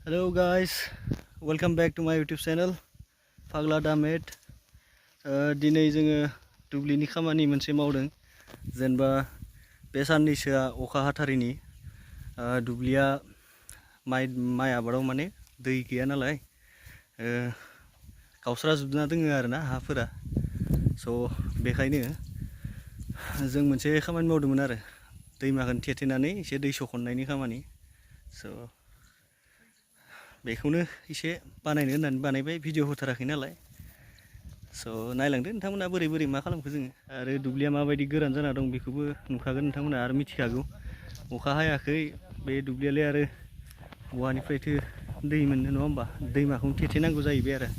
Hello guys, welcome back to my YouTube channel Fagla Damet. दिनै जोङो दुब्लिनि खामानि मोनसे मावदों जेनेबा बे साननैसोआ अखा हाथारिनि दुब्लिया माइ आबादाव माने दै गैया नालाय गावस्रा जोबना दोङो आरोना हाफोरा स' बेखायनो जों मोनसे खामानि मावदोंमोन आरो दैमाखौ थेथेनानै एसे दै सखननायनि खामानि स' बेखौनो एसे बानायनो होननानै बानायबाय भिडिअ होथाराखै नालाय स' नायलांदो नोंथांमोना बोरै बोरै मा खालामखो जोङो आरो दुब्लिया माबायदि गोरान जाना दं बेखौबो नुखागोन नोंथांमोना आरो मिथिखागौ अखा हायाखै बे दुब्लियालाय आरो बहानिफ्रायथो दै मोननो नङा होमबा दैमाखौनो थेथेनांगौ जाहैबाय आरो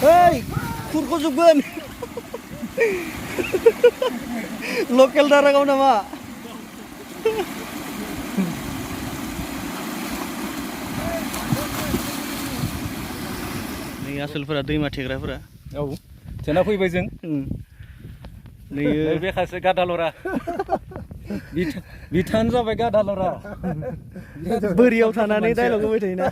Hey, kurko juga nih. Lokal darah kau nama. Nih asal pura दैमा थेग्रा pura. औ जोंना फैबाय जों नै बे खासे गादालरा बिथान जाबाय गादालरा बोरियाव थानानै डायलग होबाय थायोना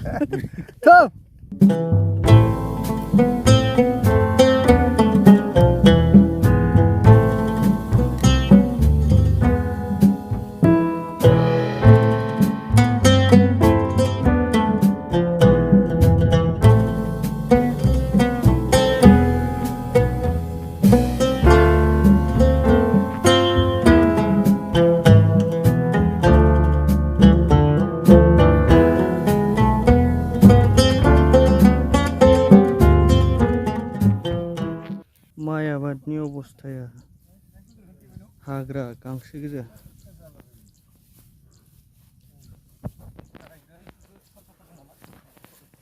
माइ आबादनि अबस्थाया हाग्रा गांसो गोजा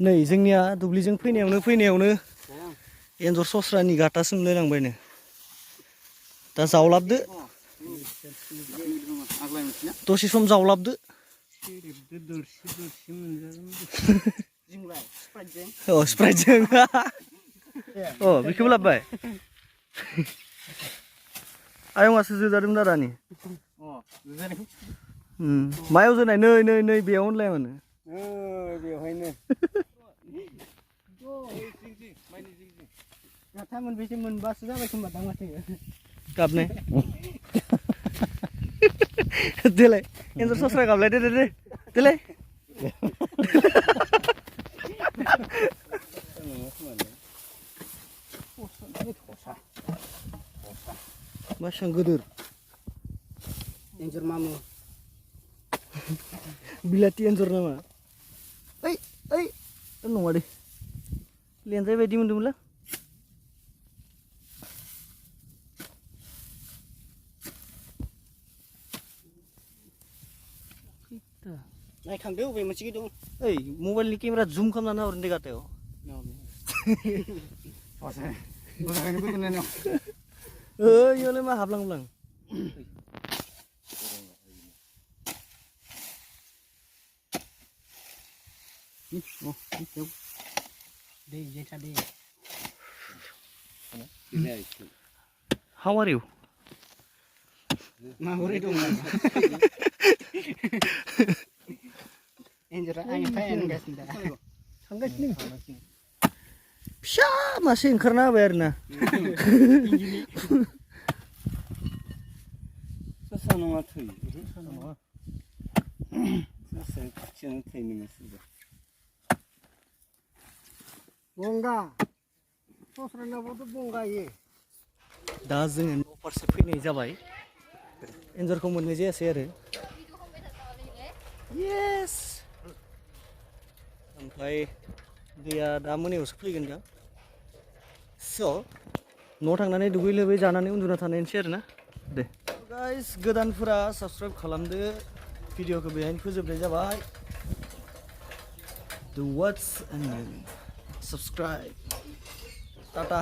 नै जोंनिया दुब्लिजों फैनायावनो एन्जर सस्रानि गाथा सोमलायलांबायनो दा जावलाबदो दसे सम जावलाबदो अ स्प्राइटजों अ बेखौबो लाबोबाय आयंआसो जोजादोंमोन दानि मायाव जोनाय नै बेयाव होनलाय मानो बेवहायनो गाथा मोनबेसे मोनबासो जाबाय खोमा दां माथो गाबनाय देलाय एन्जर सस्रा गाबलाय दे देलाय Masang gedur. Enjor mamu. Bilati enjor nama. Tenung ade. Lian saya bedi mundum lah. Kita. Naik kang deu, masih gitu. Mobile ni kamera zoom kam nana orang dekat yo. Pasal, bukan itu kan neno. Iya le mah hablang. How are you? Enjor angin payan guys. Sanggas nih. फिसा मासे ओंखारना होबाय आरोना सोसा नङा थै सोसा नङा सोसा खाथियानो थैनो मोनसिगोन बंगा सस्रानावबोथ' बंगायो दा जोङो न' फारसे फैनाय जाबाय एन्जरखौ मोननाय जायासै आरो येस ओमफ्राय दैया दा मोनायावसो फैगोन दा स' न'आव थांनानै दुगै लोबै जानानै उन्दुना थानायसै आरो ना दे गाइस गोदानफोरा साबस्क्राइब खालामदो भिडिअखौ बेहायनो फोजोबनाय जाबाय the what's and subscribe tata